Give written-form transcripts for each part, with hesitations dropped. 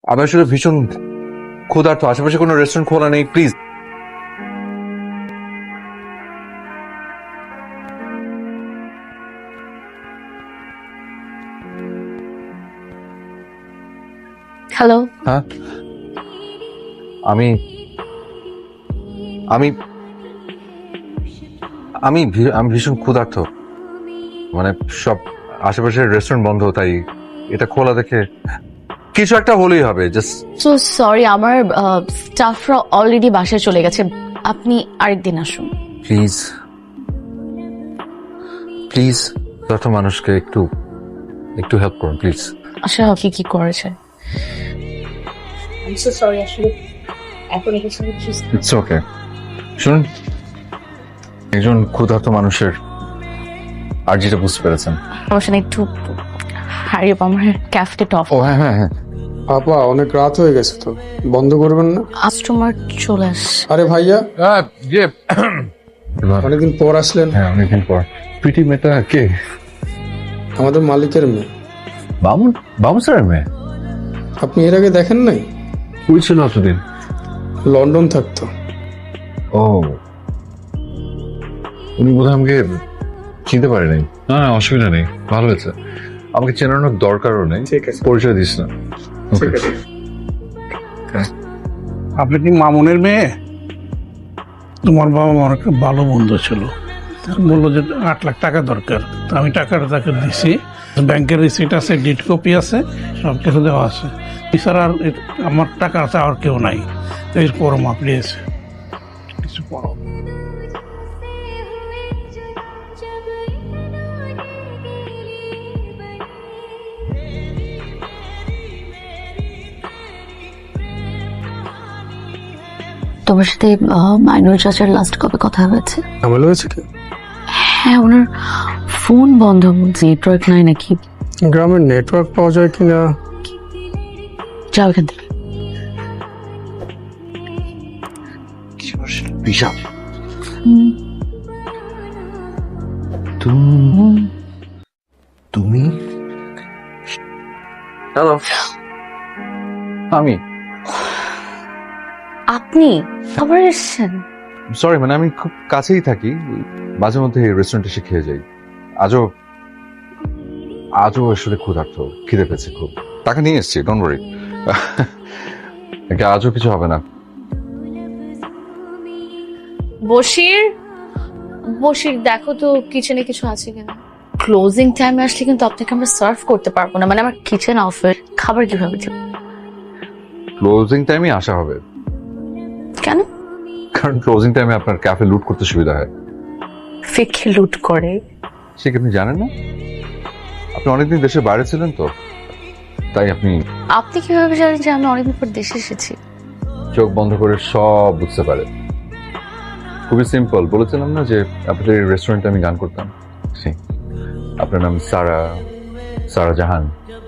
আমি আসলে ভীষণ ক্ষুধার্ত, আশেপাশে কোনো রেস্টুরেন্ট খোলা নেই, প্লিজ। হ্যালো। হ্যাঁ, আমি আমি আমি আমি ভীষণ ক্ষুধার্ত, মানে সব আশেপাশের রেস্টুরেন্ট বন্ধ, তাই এটা খোলা দেখে কিছু একটা হলেই হবে। জাস্ট সো সরি, আমার স্টাফরা অলরেডি বাসায় চলে গেছে, আপনি আরেকদিন আসুন। প্লিজ প্লিজ, যত মানুষকে একটু একটু হেল্প করুন প্লিজ। আশা কি করেছে? সরি, আসলে এখন ইটস ওকে। শুনুন, একজন ক্ষুধার্ত মানুষের আর যেটা বুঝতে পেরেছেন। সমস্যা নেই, একটু হারিয়ে আমার ক্যাফটে টপ। ও হ্যাঁ হ্যাঁ হ্যাঁ, আপা অনেক রাত হয়ে গেছে তো, বন্ধ করবেন না? কাস্টমার চলে আস। আরে ভাইয়া, ইয়ে অনেকদিন পর আসলেন। হ্যাঁ, অনেকদিন পর। প্রীতি মেয়েটা কে? আমাদের মালিকের মেয়ে। বামুন বামুন স্যারের মেয়ে? আপনি এর আগে দেখেন নাই? কই ছিল এতদিন? লন্ডন থাকতো। ও, উনি বোধহয় আমাকে চিনতে পারে নাই। না না, অসুবিধা নেই, ভালো হয়েছে। আমাকে চেনানোর দরকারও নেই, ঠিক আছে। পরিচয় দিস না। ঠিক আছে। আপনি কি মামুনের মেয়ে? তোমার বাবা আমার একটা ভালো বন্ধু ছিল, বললো যে 8 লাখ টাকা দরকার, তো আমি টাকাটা তাকে দিছি। ব্যাংকের রিসিট আছে, ডিট কপি আছে, সব কিছু দেওয়া আছে। এছাড়া আর আমার টাকা আছে আর কেউ নাই। তো এরপর মা প্লিজ কিছু পড়ো। তোমার সাথে মাইনুল চাচার লাস্ট কবে কথা হয়েছে? ঝামেলা হয়েছে কি? হ্যাঁ, ওনার ফোন বন্ধ, নেটওয়ার্ক নাই নাকি? গ্রামের নেটওয়ার্ক পাওয়া যায় কিনা? যাও এখান থেকে। বিশাল। তুমি? হ্যালো, আমি। আপনি আবার এসেছেন? সরি, মানে আমি খুব কাছেই থাকি, মাঝে মধ্যে রেস্টুরেন্টে এসে খেয়ে যাই। আজও আজও আসলে ক্ষুধার্ত, খিদে পেয়েছে খুব। টাকা নিয়ে এসছি, ডোন্ট ওয়ারি। আজও কিছু হবে না। বশির, বশির দেখো তো কিচেনে কিছু আছে কিনা। ক্লোজিং টাইমে আসলে কিন্তু আপনাকে আমরা সার্ভ করতে পারবো না, মানে আমার কিচেন অফে খাবার কিভাবে দিব? ক্লোজিং টাইমে আসা হবে, কেন? কারণ ক্লোজিং টাইমে আপনার ক্যাফে লুট করতে সুবিধা হয়। ফিকে লুট করে? সে কি আপনি জানেন না? আপনি অনেকদিন দেশের বাইরে ছিলেন তো, তাই আপনি আপনি কিভাবে জানেন যে আমি অনেকদিন পর দেশে এসেছি? চোখ বন্ধ করে সব বুঝতে পারে। খুবই সিম্পল, বলেছিলাম না যে আপনাদের রেস্টুরেন্টে আমি গান করতাম। সেই, আপনার নাম সারা জাহান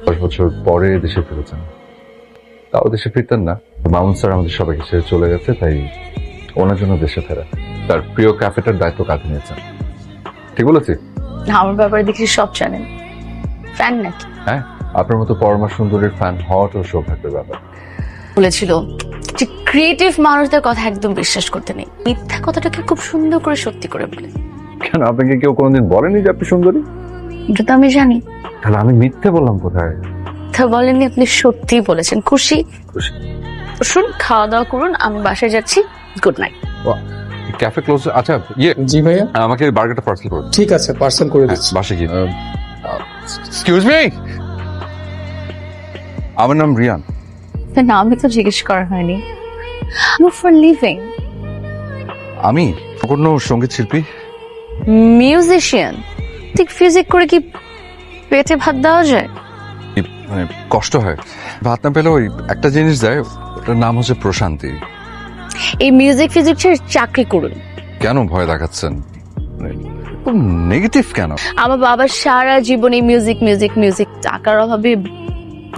10 বছর পরে দেশে ফিরেছেন। তাও দেশে ফিরতেন না, মামুন স্যার আমাদের সবাইকে ছেড়ে চলে গেছে, তাই ওনার জন্য দেশে ফেরা। তার প্রিয় ক্যাফেটার দায়িত্ব কাঁধে নিয়েছেন। ঠিক বলেছি? আমার ব্যাপারে দেখি সব জানেন, ফ্যান নাকি? হ্যাঁ, আপনার মতো পরমা সুন্দরীর ফ্যান হওয়াটা সৌভাগ্যের ব্যাপার। বলেছিল যে ক্রিয়েটিভ মানুষদের কথা একদম বিশ্বাস করতে নেই, মিথ্যা কথাটাকে খুব সুন্দর করে সত্যি করে বলে। কেন, আপনাকে কেউ কোনোদিন বলেনি যে আপনি সুন্দরী? এটা তো আমি জানি। তাহলে আমি মিথ্যে বললাম কোথায়? তা বলেননি, আপনি সত্যি বলেছেন। খুশি? খুশি। শুন, খাওয়া দাওয়া করুন, আমি বাসায় যাচ্ছি। Good night. Cafe close. আচ্ছা, ইয়ে, জি ভাইয়া, আমাকে বার্গারটা পার্সেল করুন। ঠিক আছে, পার্সেল করে দিচ্ছি। বাসে গিয়ে। এক্সকিউজ মি, আমার নাম রিয়ান। না, আমি তো জিজ্ঞেস করা হয়নি। For living? আমি কোনো সঙ্গীত শিল্পী। মিউজিশিয়ান? ঠিক ফিজিক করে কি পেটে ভাত দেওয়া যায়? মানে কষ্ট হয়, ভাত না পেলে ওই একটা জিনিস দেয়, ওটার নাম হচ্ছে প্রশান্তি। এই মিউজিক ফিজিক ছেড়ে চাকরি করুন। কেন ভয় দেখাচ্ছেন? নেগেটিভ কেন? আমার বাবা সারা জীবন এই মিউজিক মিউজিক মিউজিক, টাকার অভাবে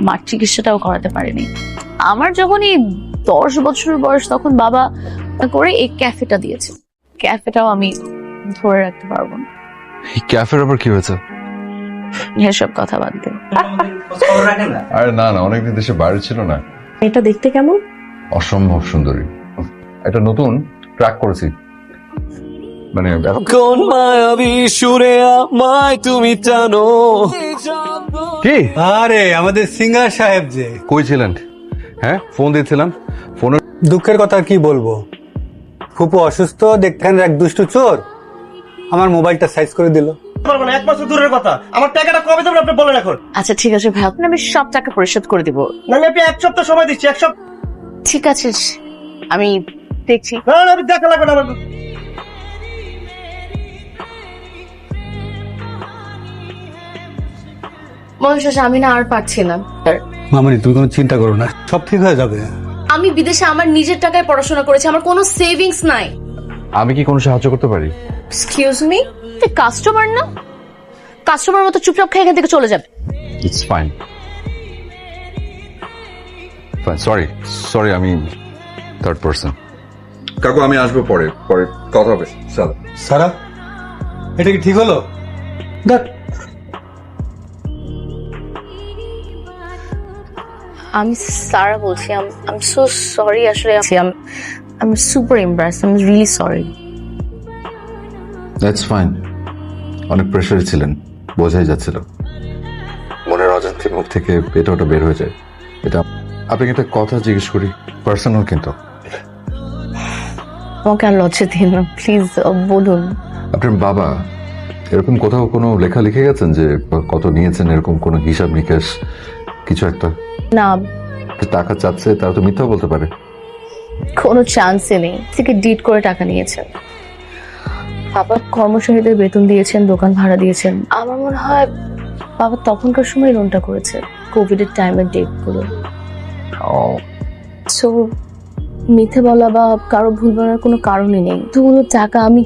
মার চিকিৎসাটাও করাতে পারেনি। আমার যখন এই 10 বছর বয়স, তখন বাবা করে এই ক্যাফেটা দিয়েছে। ক্যাফেটাও আমি ধরে রাখতে পারবো না। এই ক্যাফের আবার কি হয়েছে? এসব কথা বাদ দিন। আরে না না, অনেকদিন দেশে বাইরে ছিল না, এটা দেখতে কেমন? অসম্ভব সুন্দরী। এটা নতুন ট্র্যাক করেছি, মানে কোন মায়াবী সুরে আমায় তুমি জানো। কি আরে আমাদের সিঙ্গার সাহেব যে কই ছিলেন? হ্যাঁ, ফোন দিয়েছিলাম। ফোনের দুঃখের কথা কি বলবো, ফুপু অসুস্থ, দেখতেন এক দুষ্টু চোর আমার মোবাইলটা সাইজ করে দিল। পারবো না, 1 মাস দূরের কথা। আমার টাকাটা কবে দেবেন আপনি বলেন এখন। আচ্ছা ঠিক আছে ভাই, আমি সব টাকা পরিশোধ করে দিব। নাহলে আপনি 1 সপ্তাহ সময় দিচ্ছি, 1 সপ্তাহ। ঠিক আছে, আমি দেখছি। না না, আমি দেখা লাগবে না আমার। মনে হচ্ছে আমি না আর পারছি না। মামনি তুমি কোনো চিন্তা করো না, সব ঠিক হয়ে যাবে। আমি বিদেশে আমার নিজের টাকায় পড়াশোনা করেছি, আমার কোনো সেভিংস নাই। আমি কি কোনো সাহায্য করতে পারি? এক্সকিউজ মি, তুই কাস্টমার না? কাস্টমার মতো চুপচাপ খেয়ে এখান থেকে চলে যাবে। ইটস ফাইন, সরি সরি, আমি থার্ড পার্সন। কাকু আমি আসবো পরে, পরে কথা হবে। চলো। সারা এটা কি ঠিক হলো? দেখ আমি সারা বলছি, আই এম সো সরি। আসলে I am super embarrassed, I am really sorry. That's fine. অনেক প্রেশারে ছিলেন, বোঝাই যাচ্ছিল। মনের অজান্তে মুখ থেকে এটা ওটা বের হয়ে যায়। এটা আপনাকে একটা কথা জিজ্ঞেস করি, পার্সোনাল কিন্তু। আমাকে আর লজ্জা দিন না প্লিজ, বলুন। আপনার বাবা এরকম কোথাও কোনো লেখা লিখে গেছেন যে কত নিয়েছেন, এরকম কোনো হিসাব নিকাশ কিছু একটা? না, যে টাকা চাচ্ছে তারা তো মিথ্যা বলতে পারে। কোনো চান্সই নেই। থেকে ডিট করে টাকা নিয়েছেন। বাবা কর্মচারীদের বেতন দিয়েছেন, দোকান ভাড়া দিয়েছেন। আমার মনে হয় বাবা তখনকার সময় লোনটা করেছে, কোভিড এর টাইমের ডেট গুলো। সো মিথ্যে বলা বা কারো ভুল বলার কোনো কারণই নেই। এতগুলো টাকা আমি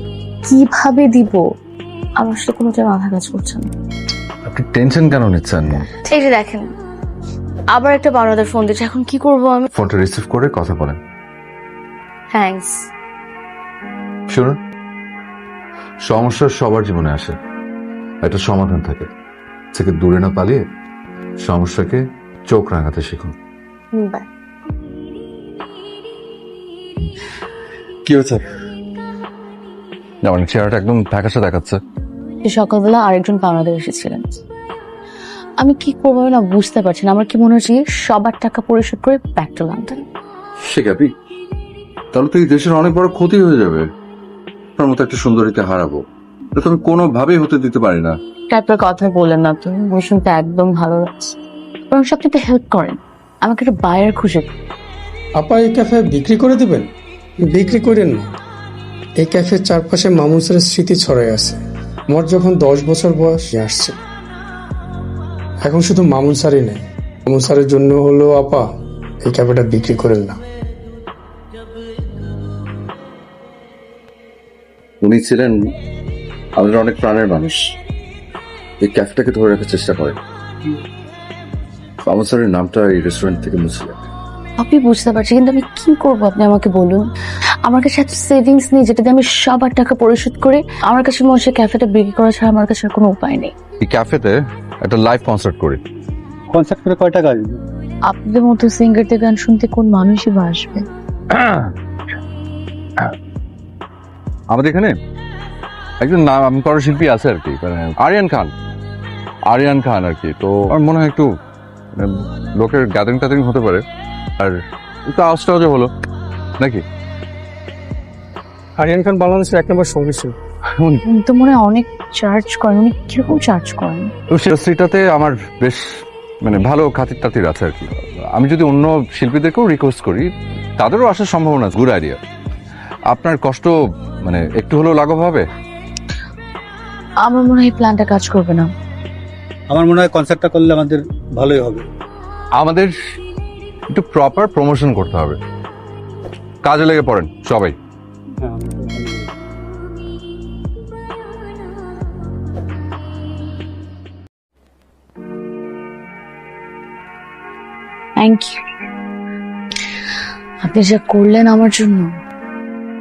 কিভাবে দিব, আমার সাথে কোনো মাথা কাজ করছে না। আপনি টেনশন কেন নিচ্ছেন? এই যে দেখেন, আবার একটা বারোদের ফোন দিচ্ছে। এখন কি করবো আমি? ফোনটা রিসিভ করে কথা বলেন। থ্যাঙ্কস। শুনুন, সমস্যা সবার জীবনে আসে, একটা সমাধান থাকে। থেকে দূরে না পালিয়ে সমস্যাকে চোখ রাঙাতে শিখুন। বাই। কি হয়েছে? মানে চেহারাটা একদম ফ্যাকাশে দেখাচ্ছে। সকালবেলা আরেকজন পাওনাদার এসেছিলেন। আমি কি করবো না বুঝতে পারছি না। আমার কি মনে হচ্ছে সবার টাকা পরিশোধ করে ব্যাক টু লন্ডন। সে ক্যাপি, তাহলে তো এই দেশের অনেক বড় ক্ষতি হয়ে যাবে। আপনার মতো একটা সুন্দরীকে হারাবো, এটা তো আমি কোনোভাবেই হতে দিতে পারি না। টাইপের কথা বললেন না তুমি, আমার শুনতে একদম ভালো লাগছে। বরং সবথেকে হেল্প করেন, আমাকে একটা বায়ার খুঁজে দিন। আপা এই ক্যাফে বিক্রি করে দিবেন? বিক্রি করেন না। এই ক্যাফের চারপাশে মামুন স্যারের স্মৃতি ছড়াই আছে। আমার যখন 10 বছর বয়স আসছে, এখন শুধু মামুন স্যারই নেই, মামুন স্যারের জন্য হলো আপা এই ক্যাফেটা বিক্রি করেন না। উনি ছিলেন আমাদের অনেক প্রাণের মানুষ। এই ক্যাফেটাকে ধরে রাখার চেষ্টা করেন। মামুন স্যারের নামটা এই রেস্টুরেন্ট থেকে মুছে যাবে। আপনি বুঝতে পারছি, কিন্তু আমি কি করবো আপনি আমাকে বলুন। আমার কাছে এত সেভিংস নেই যেটা দিয়ে আমি সবার টাকা পরিশোধ করে আমার কাছে মনে হচ্ছে ক্যাফেটা বিক্রি করা ছাড়া আমার কাছে আর কোনো উপায় নেই। এই ক্যাফেতে একটা লাইভ কনসার্ট করি। কনসার্ট করে কয় টাকা আসবে? আপনাদের মতো সিঙ্গারদের গান শুনতে কোন মানুষই বা আসবে? আমাদের এখানে একজন নাম করা শিল্পী আছে আর কি, মানে আরিয়ান খান আর কি। তো আমার মনে হয় একটু লোকের গ্যাদারিং ট্যাদারিং হতে পারে, আর একটু আওয়াজটাও যে হলো নাকি। আরিয়ান খান বাংলাদেশের 1 নম্বর সঙ্গীত শিল্পী। উনি তো মনে হয় অনেক চার্জ করেন। উনি কিরকম চার্জ করেন? তো সেটাতে আমার বেশ মানে ভালো খাতির টাতির আছে আর কি। আমি যদি অন্য শিল্পীদেরকেও রিকোয়েস্ট করি, তাদেরও আসার সম্ভাবনা আছে। Good idea. আপনার কষ্ট মানে একটু হলেও লাঘব হবে। আমার মনে হয় প্ল্যানটা কাজ করবে না। আমার মনে হয় কনসার্টটা করলে আমাদের ভালোই হবে। আমাদের একটু প্রপার প্রমোশন করতে হবে। কাজে লেগে পড়েন সবাই। থ্যাংক ইউ, আপনি যা করলেন আমার জন্য।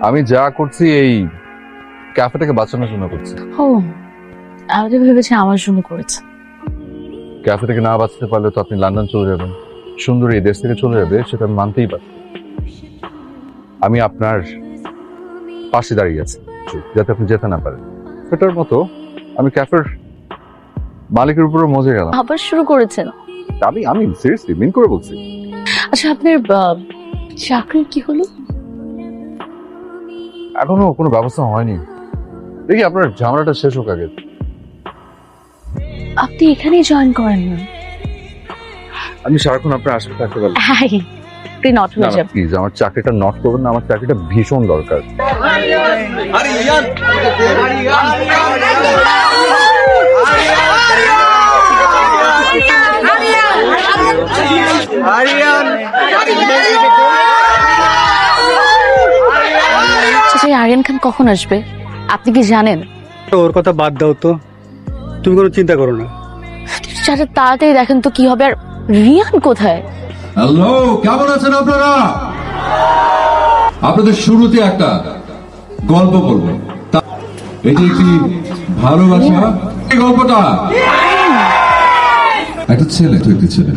আমি যা করছি এই ক্যাফেটাকে বাঁচানোর জন্য করছি। ও, আমি তো ভেবেছি আমার জন্য করেছে। ক্যাফে থেকে না বাঁচতে পারলে তো আপনি লন্ডন চলে যাবেন। সুন্দরী এই দেশ থেকে চলে যাবে সেটা আমি মানতেই পারি। আমি আপনার পাশে দাঁড়িয়ে আছি যাতে আপনি যেতে না পারেন। সেটার মতো আমি ক্যাফের মালিকের উপরে মজে গেলাম। আবার শুরু করেছেন? আমি সিরিয়াসলি মিন করে বলছি। আচ্ছা, আপনার চাকরির কি হলো? এখনো কোনো ব্যবস্থা হয়নি। দেখি আপনার ঝামেলাটা শেষ হোক আগে। আপনি এখানেই জয়েন করেন না? আমি সারাক্ষণ আপনার আশেপাশে থাকতে পারবো হাই, আপনি নট হয়ে যাবেন। প্লিজ আমার চাকরিটা নট করবেন না, আমার চাকরিটা ভীষণ দরকার। আচ্ছা, আরিয়ান খান কখন আসবে আপনি কি জানেন? ওর কথা বাদ দাও তো, তুমি কোনো চিন্তা করো না। চাচা তাড়াতাড়ি দেখেন তো কি হবে। আর রিয়ান কোথায়? হ্যালো, কেমন আছেন আপনারা? আপনাদের শুরুতে একটা গল্প বলবো। এটি একটি ভালোবাসা গল্পটা। একটা ছেলে তো একটি ছেলে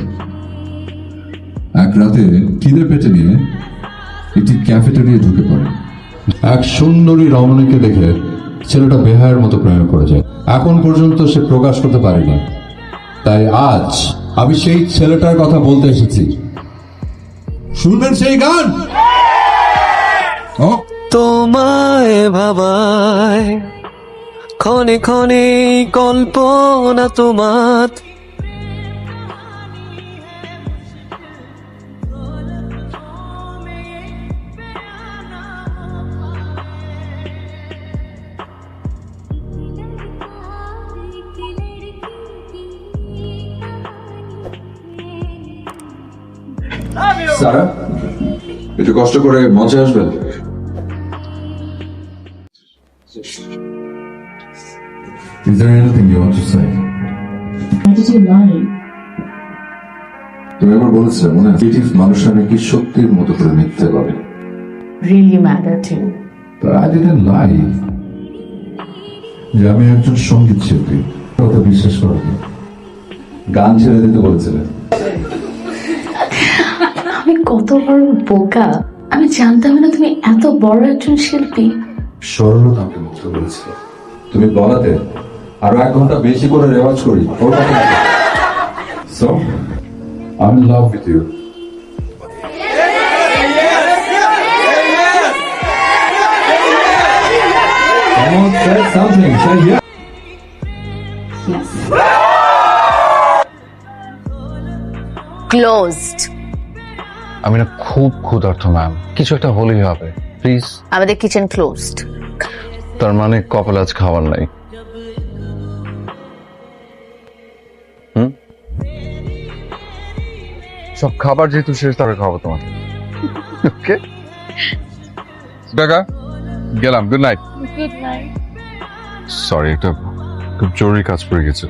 এক রাতে খিদে পেটে নিয়ে একটি ক্যাফেটেরিয়া ঢুকে পড়ে। এক সুন্দরী রমণীকে দেখে ছেলেটা বেহায়ের মতো প্রেমে পড়ে যায়। এখন পর্যন্ত সে প্রকাশ করতে পারেনি। তাই আজ আমি সেই ছেলেটার কথা বলতে এসেছি। শুনবেন সেই গান? ও তোমায় ভাবায় ক্ষণে ক্ষণে কল্পনা তোমার। সারা, একটু কষ্ট করে মঞ্চে আসবেন। Is there anything you want to say? Why did you lie? তুমি একবার বলেছিলে মনে আছে, মানুষরা নাকি শক্তির মতো করে মিথ্যে বলে। Really matter too. But I didn't lie. যে আমি একজন সঙ্গীত শিল্পী, কথা বিশ্বাস করেনি। গান ছেড়ে দিতে বলেছিলেন। আমি কত বড় বোকা, আমি জানতাম না তুমি এত বড় একজন শিল্পী। সরলতা আমাকে মুক্ত করেছিল। তুমি বলাতে আরো 1 ঘন্টা বেশি করে রেওয়াজ করি। So, I'm in love with you. Come on, say something. Say yeah. Closed. আমি না খুব ক্ষুধার্ত ম্যাম, কিছু একটা হলেই হবে প্লিজ। আমাদের কিচেন ক্লোজড। তার মানে কপালে আজ খাবার নাই। সব খাবার যেহেতু শেষ, তাহলে খাবো তোমার। ওকে টাকা গেলাম। Good night. Good night. Sorry, একটা খুব জরুরি কাজ পড়ে গেছে।